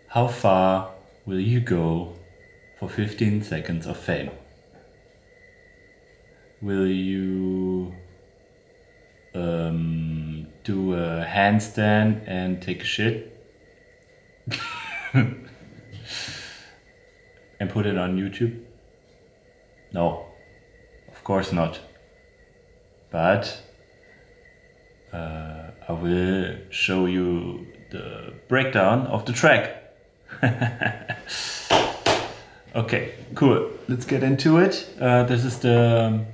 How far will you go for 15 seconds of fame? Will you do a handstand and take a shit and put it on YouTube? No, of course not. But I will show you the breakdown of the track. Okay, cool. Let's get into it. This is the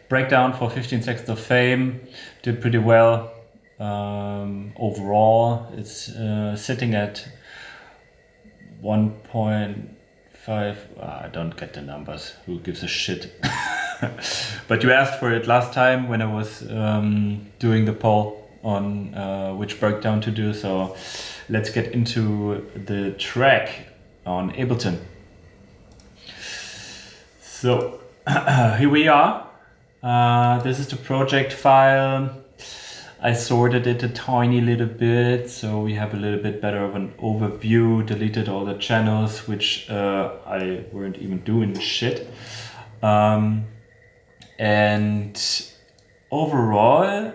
breakdown for 15 Seconds of Fame. Did pretty well. Overall, it's sitting at 1.5. I don't get the numbers. Who gives a shit? But you asked for it last time when I was doing the poll on which breakdown to do. So let's get into the track on Ableton. So here we are. This is the project file. I sorted it a tiny little bit, so we have a little bit better of an overview. Deleted all the channels, which I weren't even doing shit. And overall,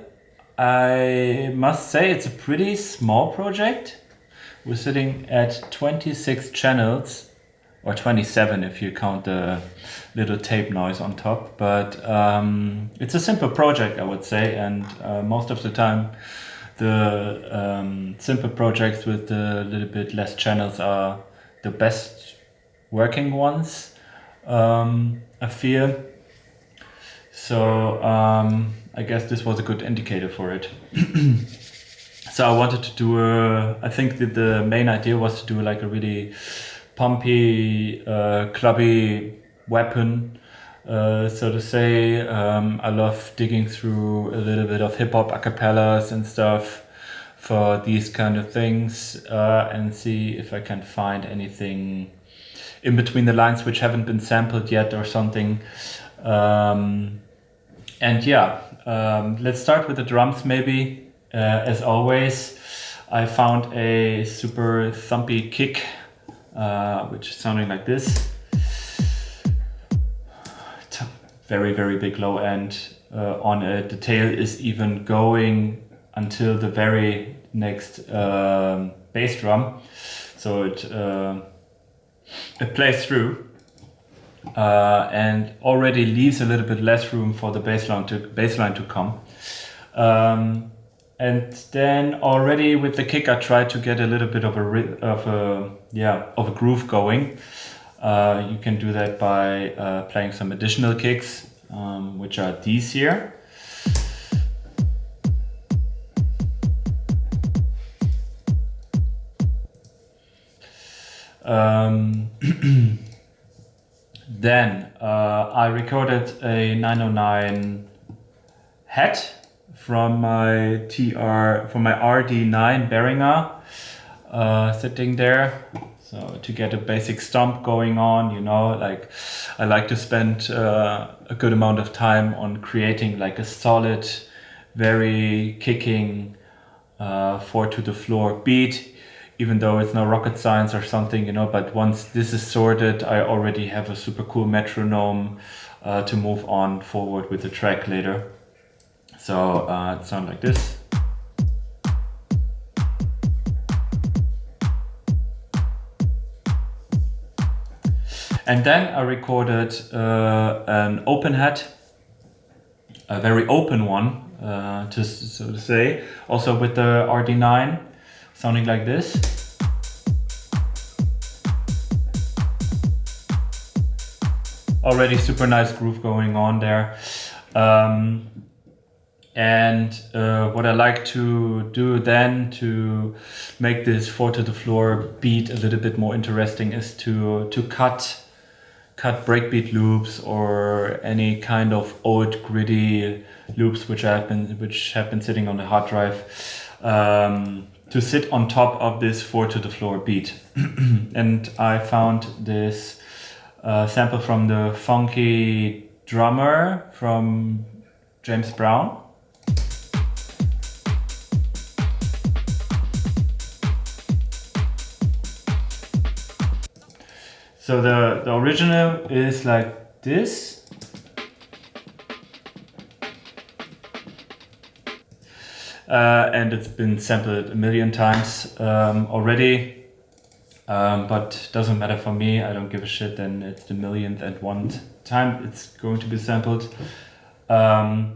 I must say it's a pretty small project. We're sitting at 26 channels, or 27 if you count the little tape noise on top. But it's a simple project, I would say, and most of the time the simple projects with a little bit less channels are the best working ones, I feel. So I guess this was a good indicator for it. So I wanted to do I think that the main idea was to do like a really pumpy, clubby weapon, so to say. I love digging through a little bit of hip hop acapellas and stuff for these kind of things, and see if I can find anything in between the lines which haven't been sampled yet or something. And yeah, let's start with the drums maybe. As always, I found a super thumpy kick, which is sounding like this. Very, very big low end on it. The tail is even going until the very next bass drum. So it plays through. And already leaves a little bit less room for the bassline to come. And then already with the kick, I tried to get a little bit of a groove going. You can do that by playing some additional kicks, which are these here. Then I recorded a 909 hat from my RD9 Behringer, sitting there. So to get a basic stomp going on, you know, like I like to spend a good amount of time on creating like a solid, very kicking 4 to the floor beat. Even though it's no rocket science or something, you know, but once this is sorted, I already have a super cool metronome to move on forward with the track later. So it sounds like this. And then I recorded an open hat, a very open one, so to say, also with the RD9. Sounding like this. Already super nice groove going on there. And what I like to do then to make this 4 to the floor beat a little bit more interesting is to cut breakbeat loops or any kind of old gritty loops which have been sitting on the hard drive. To sit on top of this 4 to the floor beat. And I found this sample from the Funky Drummer from James Brown. So the original is like this. And it's been sampled a million times already, but doesn't matter for me. I don't give a shit. Then it's the millionth and one time it's going to be sampled. I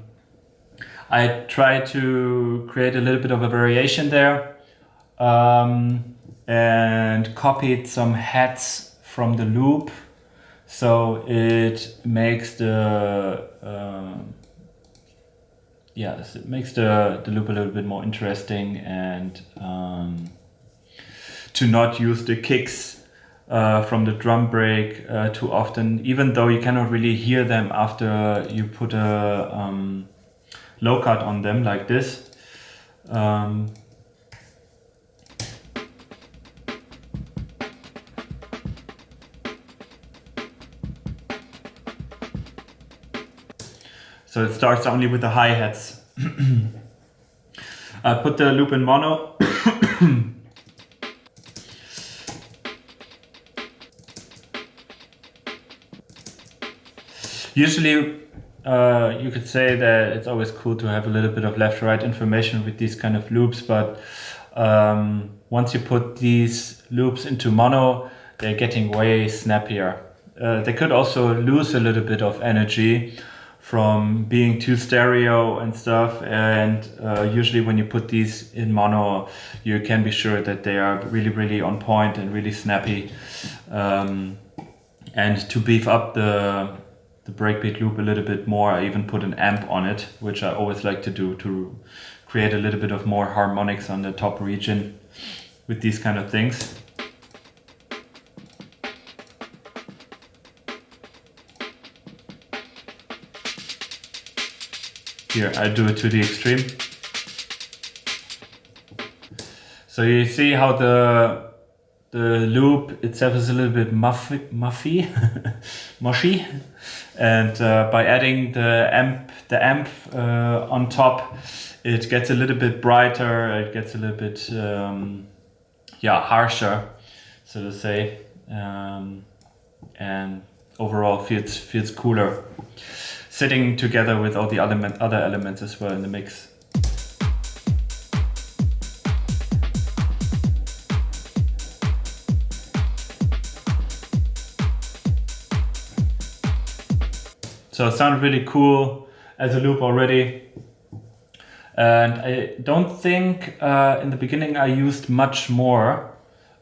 try to create a little bit of a variation there, and copied some heads from the loop, so it makes the it makes the loop a little bit more interesting, and to not use the kicks from the drum break too often, even though you cannot really hear them after you put a low cut on them like this. So it starts only with the hi-hats. I put the loop in mono. Usually you could say that it's always cool to have a little bit of left-right information with these kind of loops, but once you put these loops into mono, they're getting way snappier. They could also lose a little bit of energy from being too stereo and stuff, and usually when you put these in mono, you can be sure that they are really on point and really snappy. And to beef up the breakbeat loop a little bit more, I even put an amp on it, which I always like to do to create a little bit of more harmonics on the top region with these kind of things. Here, I do it to the extreme. So you see how the loop itself is a little bit mushy, and by adding the amp on top, it gets a little bit brighter. It gets a little bit harsher, so to say, and overall feels cooler, sitting together with all the other elements as well in the mix. So it sounded really cool as a loop already. And I don't think in the beginning I used much more.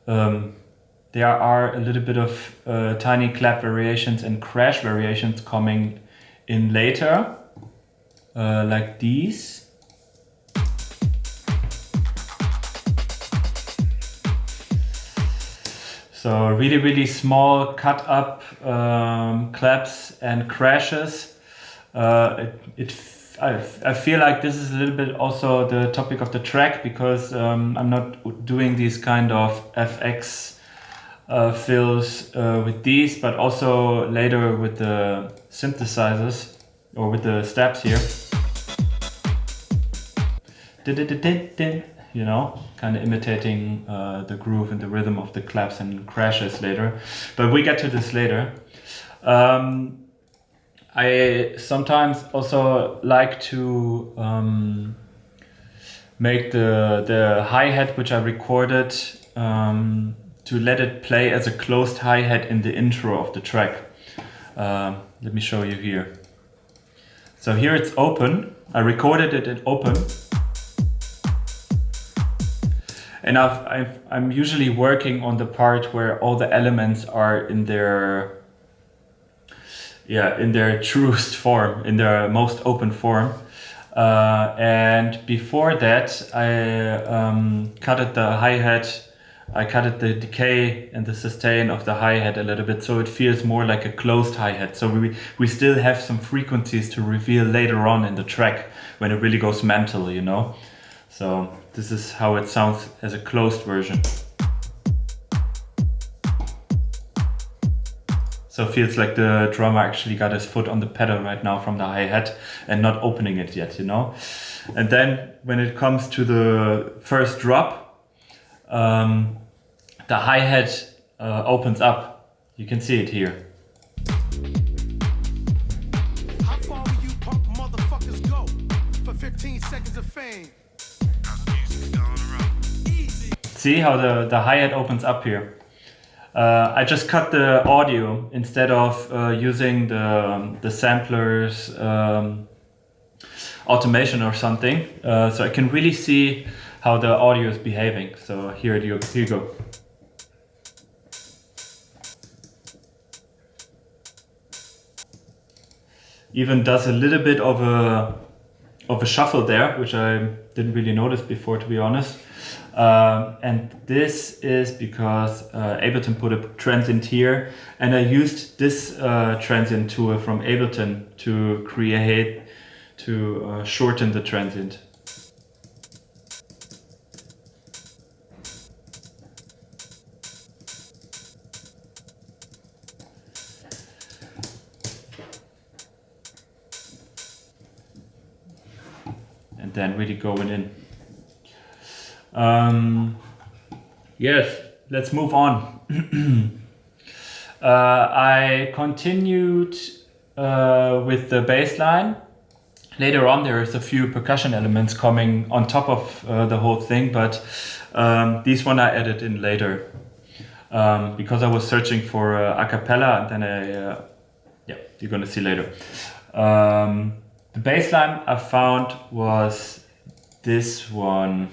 There are a little bit of tiny clap variations and crash variations coming in later, like these. So really small cut up claps and crashes. I feel like this is a little bit also the topic of the track, because I'm not doing these kind of FX fills with these, but also later with the synthesizers or with the steps here. You know, kind of imitating the groove and the rhythm of the claps and crashes later. But we get to this later. I sometimes also like to make the hi-hat, which I recorded, to let it play as a closed hi-hat in the intro of the track. Let me show you here. So here it's open. I recorded it in open. And I'm usually working on the part where all the elements are in their truest form, in their most open form. And before that, I cutted the hi-hat. I cutted the decay and the sustain of the hi-hat a little bit, so it feels more like a closed hi-hat. So we still have some frequencies to reveal later on in the track when it really goes mental, you know. So this is how it sounds as a closed version. So it feels like the drummer actually got his foot on the pedal right now from the hi-hat and not opening it yet, you know. And then when it comes to the first drop, the hi-hat opens up You can see it here. How far will you punk motherfuckers go for 15 seconds of fame? See how the hi-hat opens up here. I just cut the audio instead of using the sampler's automation or something, so I can really see how the audio is behaving. So here you go. Even does a little bit of a shuffle there, which I didn't really notice before, to be honest. And this is because Ableton put a transient here, and I used this transient tool from Ableton to shorten the transient. And then really going in. Yes, let's move on. I continued with the bass line. Later on, there's a few percussion elements coming on top of the whole thing, but these one I added in later because I was searching for a cappella, and then you're gonna see later. The bass line I found was this one.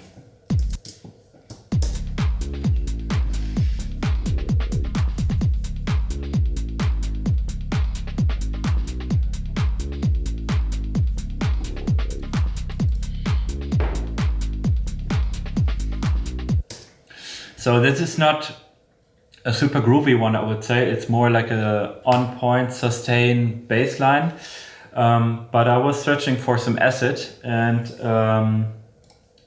So this is not a super groovy one, I would say. It's more like a on-point sustain bass line. But I was searching for some acid, and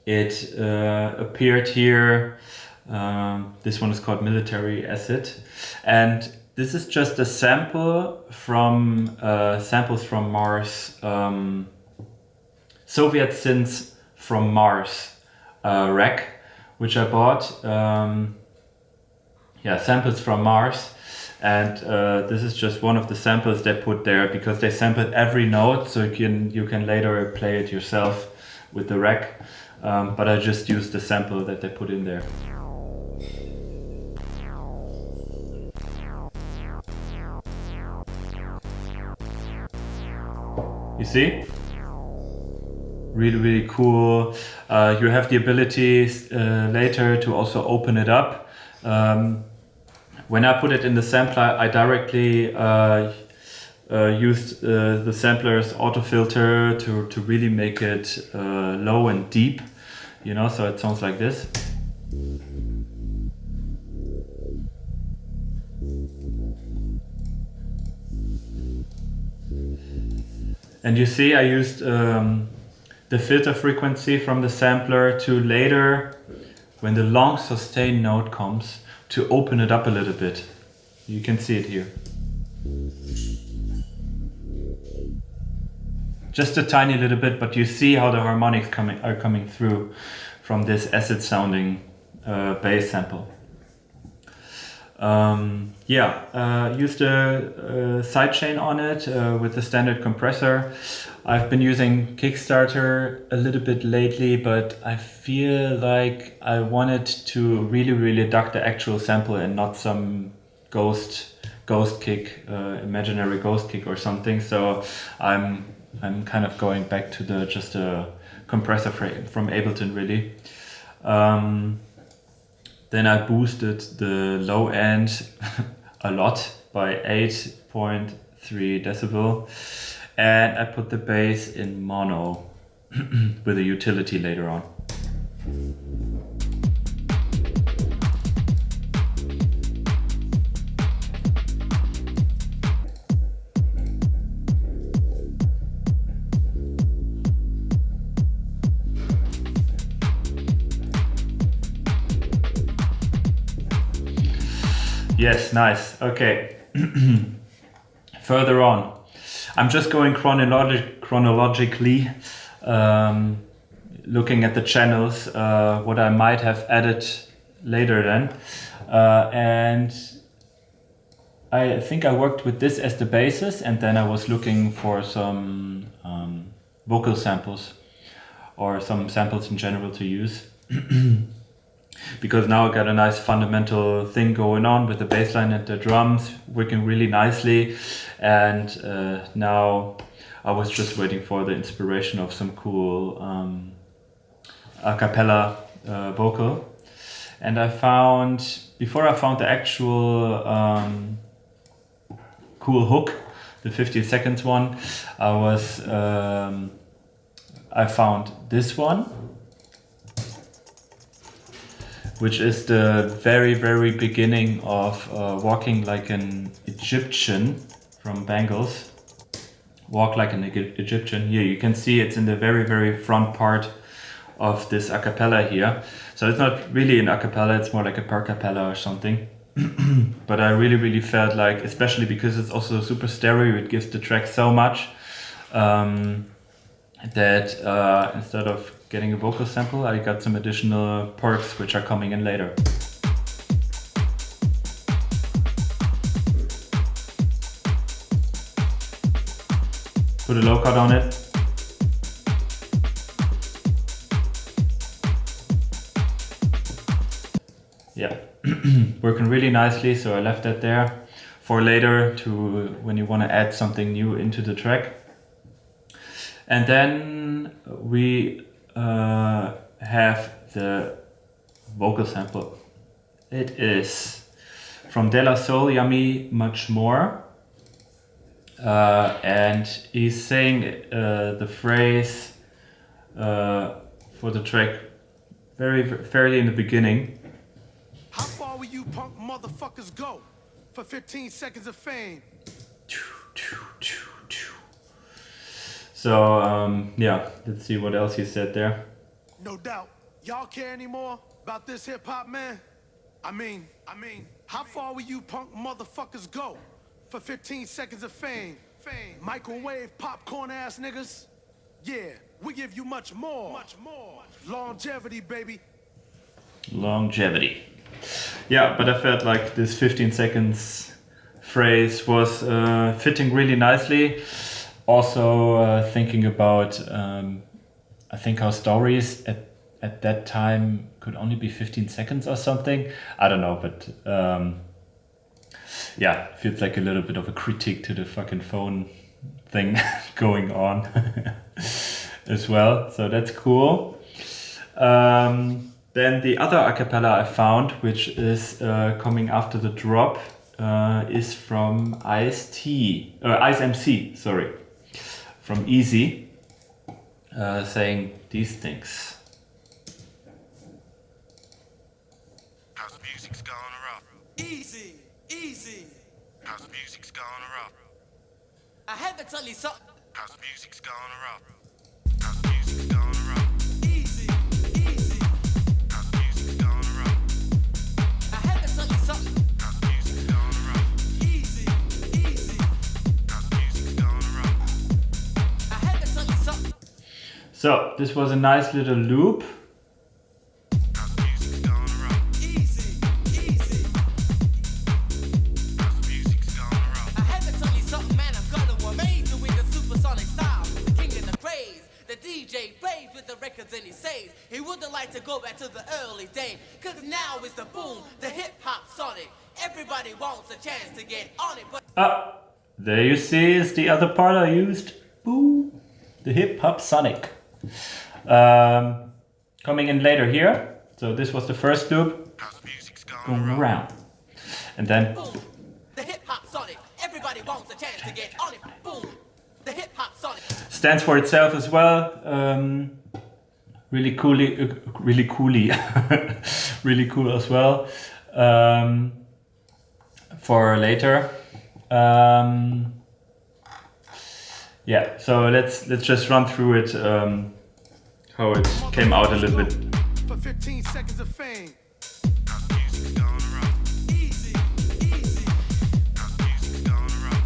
it appeared here. This one is called Military Acid, and this is just a sample from samples from Mars, Soviet Synths from Mars rack, which I bought. Samples from Mars. And this is just one of the samples they put there because they sampled every note, so you can later play it yourself with the rack. But I just used the sample that they put in there. You see? Really, really cool. You have the ability later to also open it up. When I put it in the sampler, I directly used the sampler's auto filter to really make it low and deep, so it sounds like this. And you see I used the filter frequency from the sampler to later, when the long sustain note comes, to open it up a little bit. You can see it here. Just a tiny little bit, but you see how the harmonics are coming through from this acid sounding bass sample. Used a sidechain on it with the standard compressor. I've been using Kickstarter a little bit lately, but I feel like I wanted to really duck the actual sample and not some ghost kick, imaginary ghost kick or something. So I'm kind of going back to just a compressor from Ableton, really. Then I boosted the low end a lot by 8.3 decibel, and I put the bass in mono with a utility later on. Yes, nice. Okay. Further on, I'm just going chronologically, looking at the channels, what I might have added later then. And I think I worked with this as the basis, and then I was looking for some vocal samples or some samples in general to use. Because now I got a nice fundamental thing going on with the bass line and the drums working really nicely, and now I was just waiting for the inspiration of some cool a cappella vocal. And before I found the actual cool hook, the 50 seconds one, I found this one, which is the very, very beginning of Walking Like an Egyptian from Bangles. Walk Like an Egyptian. Here you can see it's in the very, very front part of this a cappella here. So it's not really an a cappella, it's more like a per cappella or something. But I really, really felt like, especially because it's also super stereo, it gives the track so much that instead of getting a vocal sample, I got some additional perks which are coming in later. Put a low cut on it. Yeah, working really nicely, so I left that there for later to when you want to add something new into the track. And then we have the vocal sample. It is from De La Soul, Yummy Much More. And he's saying the phrase for the track fairly in the beginning. How far will you punk motherfuckers go for 15 seconds of fame? So yeah, let's see what else he said there. No doubt. Y'all care anymore about this hip hop, man? I mean, how far will you punk motherfuckers go for 15 seconds of fame? Microwave popcorn ass niggas? Yeah, we give you much more. Longevity, baby. Longevity. Yeah, but I felt like this 15 seconds phrase was fitting really nicely. Also thinking about, I think how stories at that time could only be 15 seconds or something. I don't know, but yeah, feels like a little bit of a critique to the fucking phone thing going on as well. So that's cool. Then the other a cappella I found, which is coming after the drop, is from Ice MC, sorry, from Easy, saying these things. House music's gonna rock. Easy. House music's gonna rock. I had to tell you something. House music's gonna rock. House music's gonna rock. Easy. House music's gonna rock. I had to tell you something. House music's gonna rock. Easy. House music's gonna rock. I had to tell you something. So this was a nice little loop. House music's gonna rock. Easy. House music's gonna rock. I had to tell you something, man. I'm gonna amaze you with the supersonic style. The king of the craze. The DJ plays with the records and he says he wouldn't like to go back to the early days. Cause now it's the boom, the hip hop sonic. Everybody wants a chance to get on it, but There you see is the other part I used. Boom, the hip hop sonic. Coming in later here. So this was the first loop. house music's Going gonna rock. around. And then Boom, the hip hop sonic. Everybody wants a chance to get on it. Boom, the hip hop sonic. stands for itself as well. Really cool as well. For later. Yeah, so let's just run through it, how it came out a little bit. For 15 seconds of fame. House music's gonna rock. Easy. House music's gonna rock.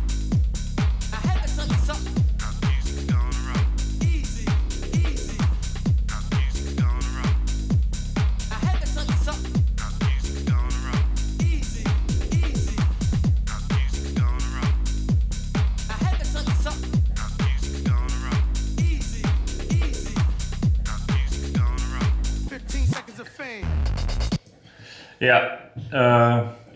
I had to tell you something. House music's gonna rock. Easy. House music's gonna rock. I had to tell you something. House music's gonna rock. Easy. House music's Yeah,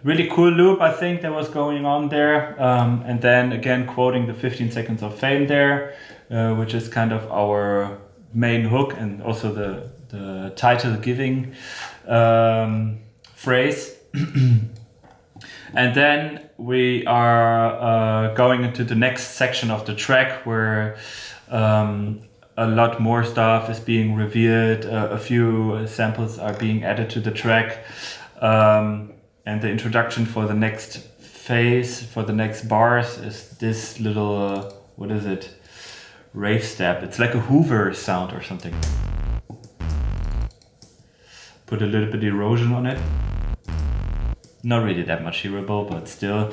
really cool loop I think that was going on there. And then again quoting the 15 seconds of fame there, which is kind of our main hook and also the title giving phrase. And then we are going into the next section of the track where a lot more stuff is being revealed, a few samples are being added to the track, and the introduction for the next phase, for the next bars, is this little, what is it? Rave step. It's like a Hoover sound or something. Put a little bit erosion on it. Not really that much hearable, but still.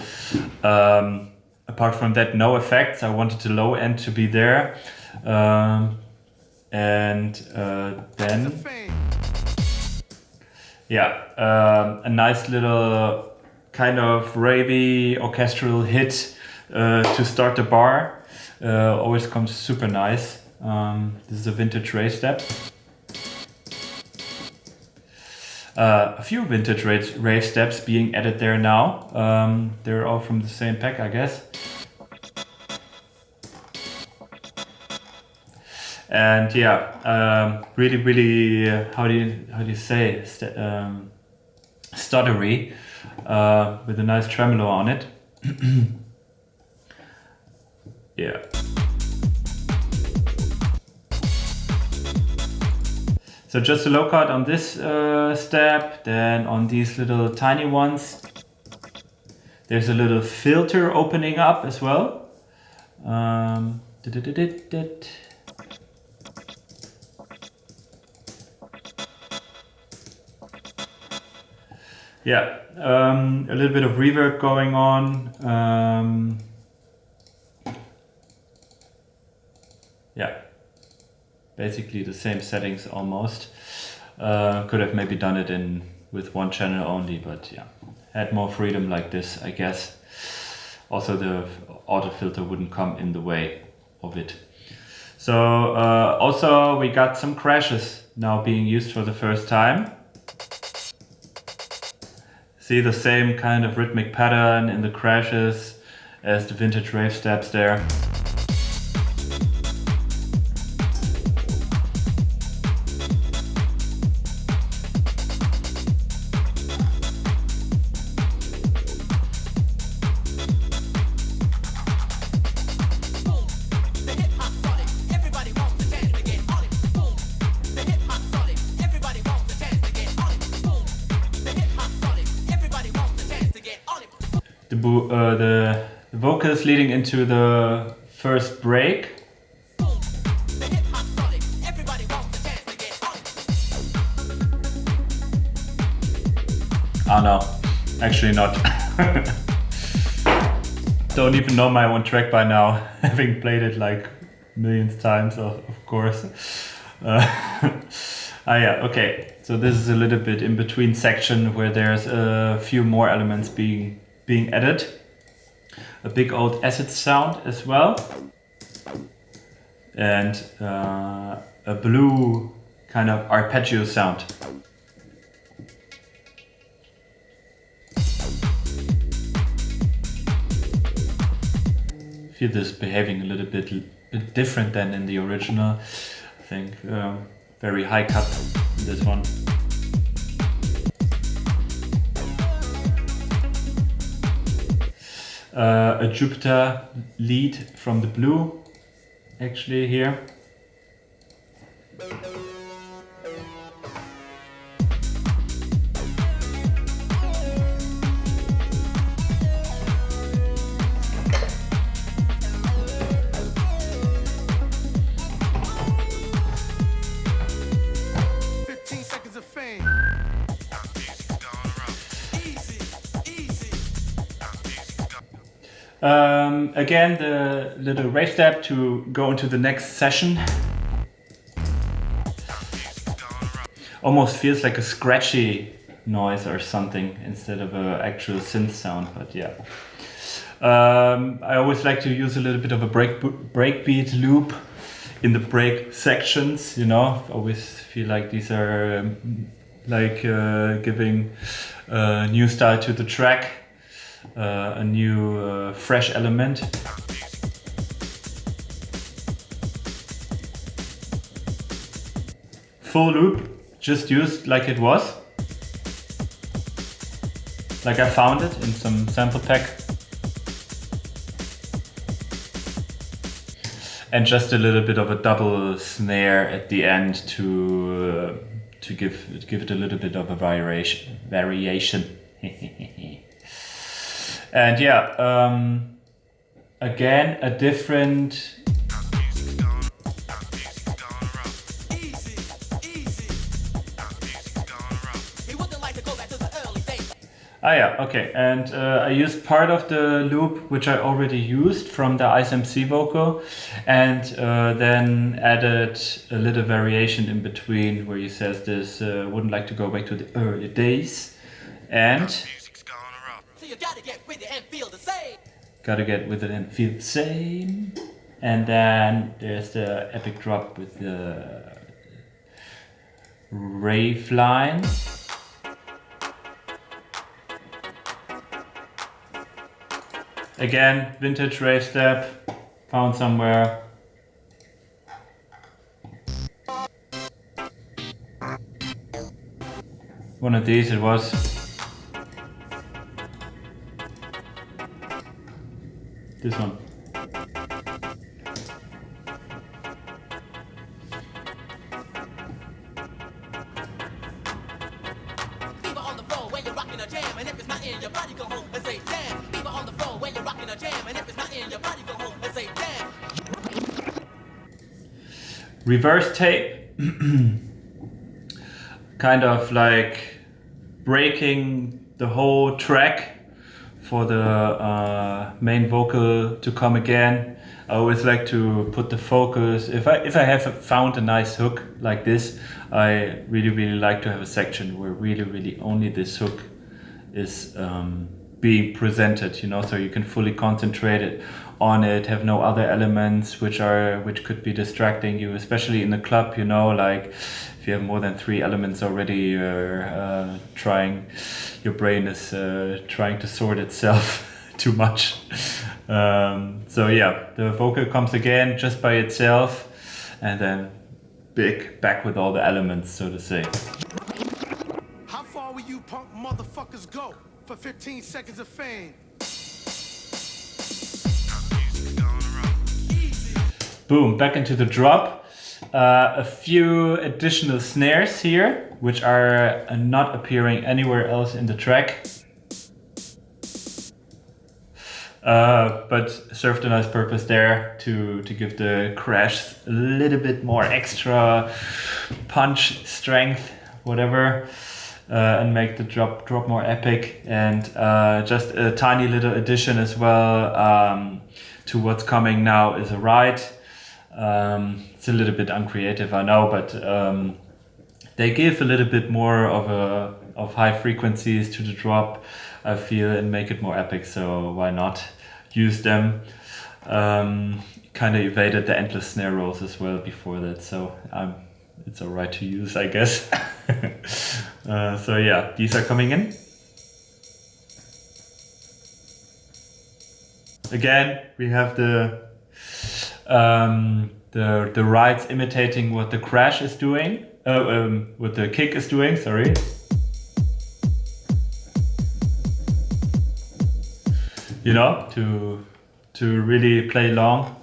Apart from that, no effects. I wanted the low end to be there. Then, yeah, a nice little kind of ravey orchestral hit to start the bar. Always comes super nice. This is a vintage rave step. A few vintage rave steps being added there now. They're all from the same pack, I guess. And yeah, really, how do you say, stuttery, with a nice tremolo on it. Yeah. So just a low cut on this step, then on these little tiny ones, there's a little filter opening up as well. Yeah, a little bit of reverb going on. Yeah, basically the same settings almost. Could have maybe done it with one channel only, but yeah, had more freedom like this, I guess. Also, the auto filter wouldn't come in the way of it. So also we got some crashes now being used for the first time. See the same kind of rhythmic pattern in the crashes as the vintage rave steps there. The vocals leading into the first break. Oh no, actually not. Don't even know my own track by now, having played it like millions times, of course. Yeah, okay. So this is a little bit in between section where there's a few more elements being added. A big old acid sound as well. And a blue kind of arpeggio sound. Feel this behaving a little bit different than in the original. I think very high cut in this one. A Jupiter lead from the blue, actually here. Again, the little rave step to go into the next session. Almost feels like a scratchy noise or something instead of an actual synth sound, but yeah. I always like to use a little bit of a breakbeat loop in the break sections, you know. I always feel like these are like giving a new style to the track, a new fresh element. Full loop, just used like it was. Like I found it in some sample pack. And just a little bit of a double snare at the end to give it a little bit of a variation. And yeah, again a different. Ah yeah, okay, and I used part of the loop which I already used from the ISMC vocal, and then added a little variation in between where he says this, wouldn't like to go back to the early days, and So you gotta get with it and feel the same. Gotta get with it and feel the same. And then there's the epic drop with the rave line. Again, vintage rave step, found somewhere. One of these it was. This one. Fever on the floor when you're rocking a jam, and if it's not in your body, go home and say jam. Fever on the floor when you're rocking a jam, and if it's not in your body, go home and say jam. Reverse tape. Kind of like breaking the whole track for the main vocal to come again. I always like to put the focus, if I have found a nice hook like this, I really like to have a section where really only this hook is being presented, you know, so you can fully concentrate it on it, have no other elements which could be distracting you, especially in the club, you know, like if you have more than 3 elements already, your brain is trying to sort itself too much. So yeah, the vocal comes again just by itself, and then back with all the elements, so to say. How far will you punk motherfuckers go for 15 seconds of fame? Boom, back into the drop. A few additional snares here, which are not appearing anywhere else in the track. But served a nice purpose there to give the crash a little bit more extra punch, strength, whatever, and make the drop more epic. And just a tiny little addition as well to what's coming now is a ride. It's a little bit uncreative, I know, but they give a little bit more of high frequencies to the drop, I feel, and make it more epic, so why not use them. Kind of evaded the endless snare rolls as well before that, so it's alright to use, I guess. So yeah, these are coming in. Again, we have the rides imitating what the crash is doing, what the kick is doing, sorry. You know, to really play along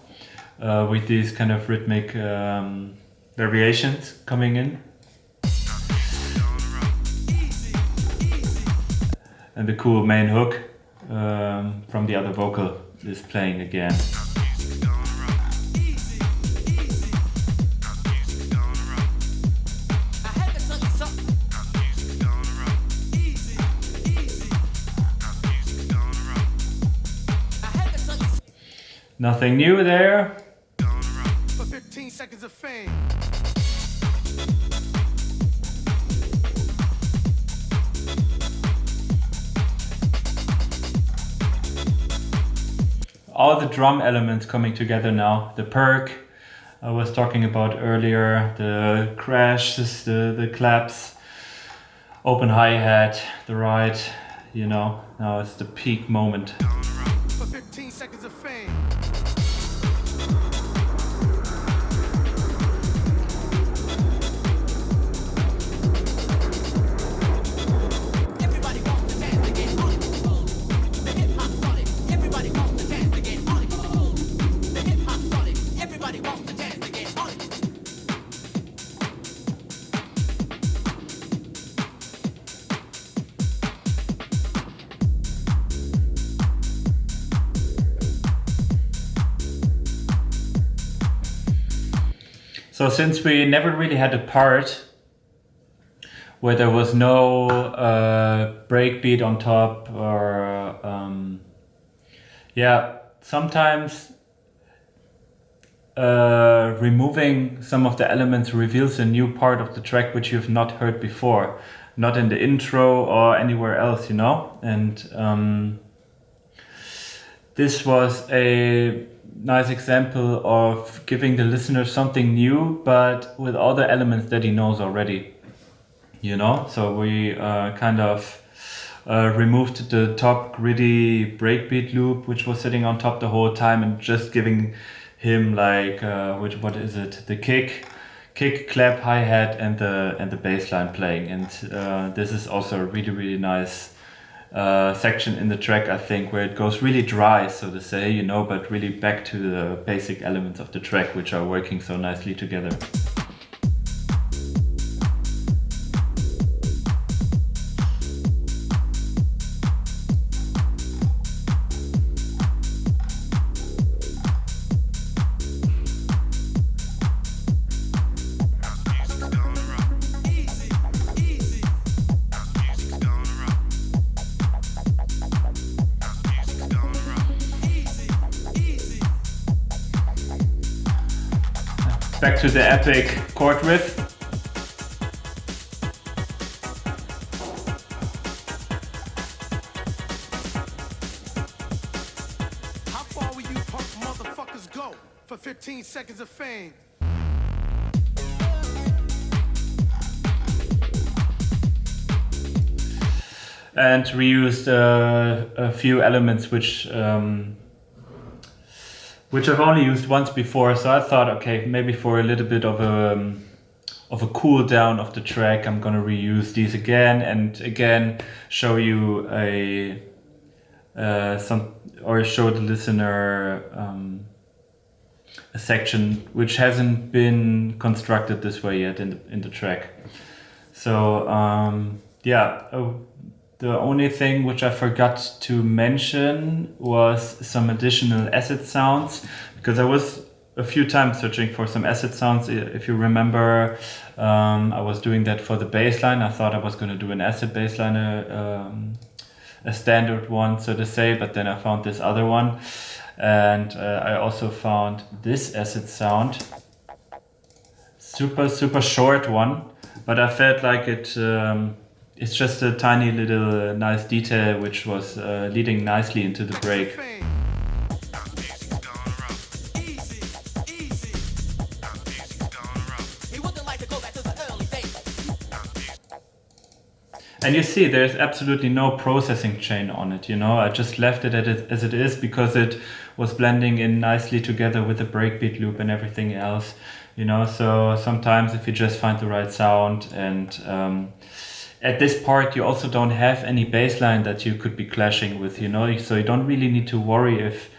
with these kind of rhythmic variations coming in. And the cool main hook from the other vocal is playing again. Nothing new there. For 15 seconds of fame. All the drum elements coming together now. The perk I was talking about earlier, the crashes, the claps, open hi-hat, the ride, you know, now it's the peak moment. For 15 seconds of fame. Everybody wants to dance again. The hip hop started. Everybody wants to dance again. The hip hop started. Everybody wants to dance again. So since we never really had a part where there was no breakbeat on top, or yeah, sometimes removing some of the elements reveals a new part of the track which you've not heard before, not in the intro or anywhere else, you know. And this was a nice example of giving the listener something new, but with all the elements that he knows already, you know. So we kind of removed the top gritty breakbeat loop which was sitting on top the whole time, and just giving him like what is it, the kick, clap, hi-hat, and the bass line playing. And this is also a really nice section in the track, I think, where it goes really dry, so to say, you know, but really back to the basic elements of the track which are working so nicely together. Back to the epic chord riff. How far will you punk motherfuckers go for 15 seconds of fame? And reused a few elements which I've only used once before, so I thought, okay, maybe for a little bit of a cool down of the track, I'm gonna reuse these again, and again show you show the listener a section which hasn't been constructed this way yet in the track. So the only thing which I forgot to mention was some additional acid sounds, because I was a few times searching for some acid sounds. If you remember, I was doing that for the bass line. I thought I was going to do an acid bass line, a standard one, so to say, but then I found this other one. And I also found this acid sound. Super short one, but I felt like it's just a tiny little nice detail which was leading nicely into the break. Fame. He wouldn't like to go back to the early days. And you see, there's absolutely no processing chain on it, you know. I just left it as it is because it was blending in nicely together with the breakbeat loop and everything else, you know. So sometimes if you just find the right sound, and at this part you also don't have any bass line that you could be clashing with, you know. So you don't really need to worry if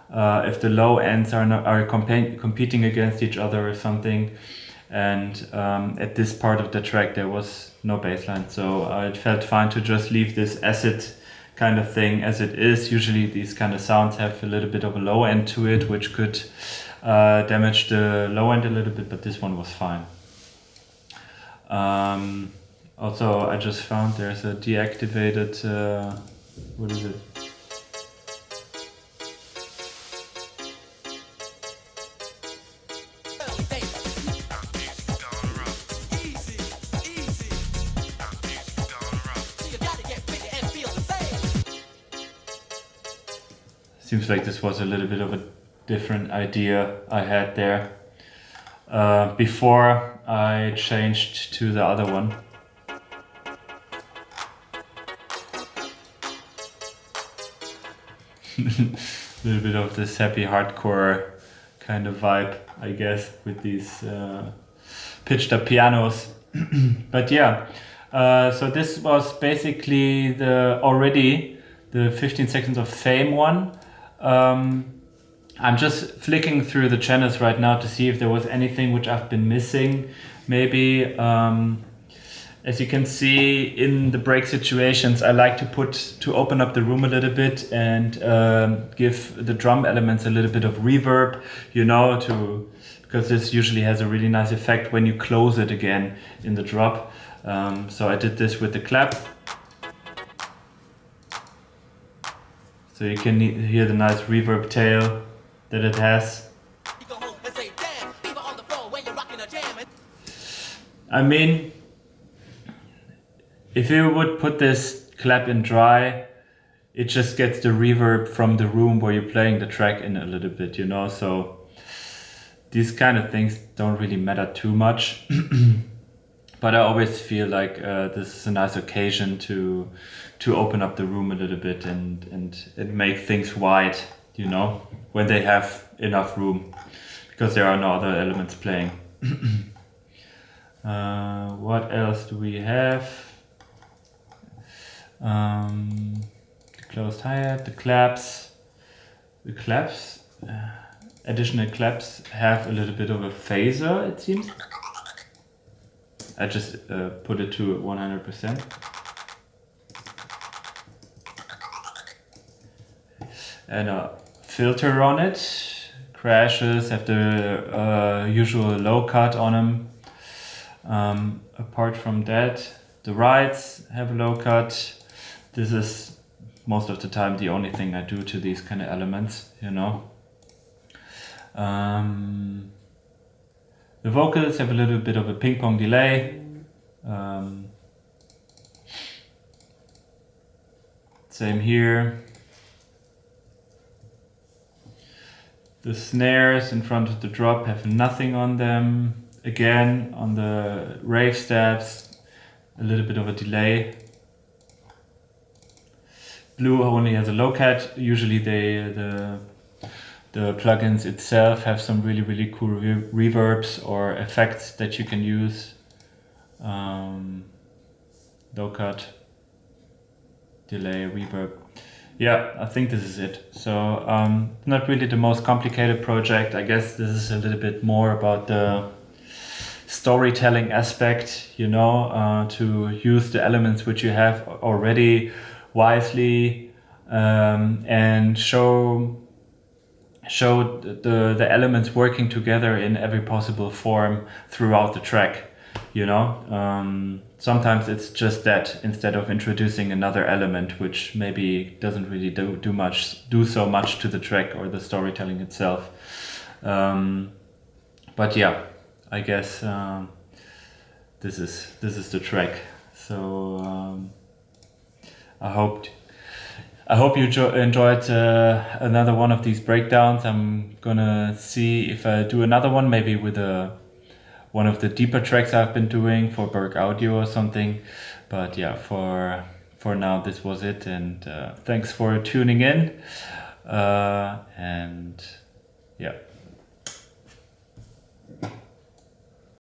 the low ends are competing against each other or something. And at this part of the track there was no bass line, so it felt fine to just leave this acid kind of thing as it is. Usually these kind of sounds have a little bit of a low end to it, which could damage the low end a little bit, but this one was fine. Also, I just found there's a deactivated, what is it? Early days. So you gotta get bigger and feel the same. Seems like this was a little bit of a different idea I had there before I changed to the other one. little bit of this happy hardcore kind of vibe, I guess, with these pitched up pianos. But yeah, so this was basically the 15 Seconds of Fame one. I'm just flicking through the channels right now to see if there was anything which I've been missing. Maybe, as you can see in the break situations, I like to open up the room a little bit and give the drum elements a little bit of reverb, you know, because this usually has a really nice effect when you close it again in the drop. So I did this with the clap. So you can hear the nice reverb tail that it has. I mean, if you would put this clap in dry, it just gets the reverb from the room where you're playing the track in a little bit, you know, so these kind of things don't really matter too much. But I always feel like this is a nice occasion to open up the room a little bit and make things wide, you know, when they have enough room, because there are no other elements playing. What else do we have? The closed hi-hat, the claps. Additional claps have a little bit of a phaser, it seems. I just put it to 100%. And a filter on it. Crashes have the usual low cut on them. Apart from that, the rides have a low cut. This is most of the time the only thing I do to these kind of elements, you know. The vocals have a little bit of a ping pong delay. Same here. The snares in front of the drop have nothing on them. Again, on the rave stabs, a little bit of a delay. Blue only has a low cut. Usually the plugins itself have some really cool reverbs or effects that you can use. Low cut, delay, reverb. Yeah, I think this is it. So not really the most complicated project. I guess this is a little bit more about the storytelling aspect, you know, to use the elements which you have already wisely, and show the elements working together in every possible form throughout the track, you know. Sometimes it's just that, instead of introducing another element which maybe doesn't really do so much to the track or the storytelling itself. But yeah, I guess this is the track. So I hope you enjoyed another one of these breakdowns. I'm gonna see if I do another one, maybe with one of the deeper tracks I've been doing for Berg Audio or something. But yeah, for now this was it, and thanks for tuning in, and yeah.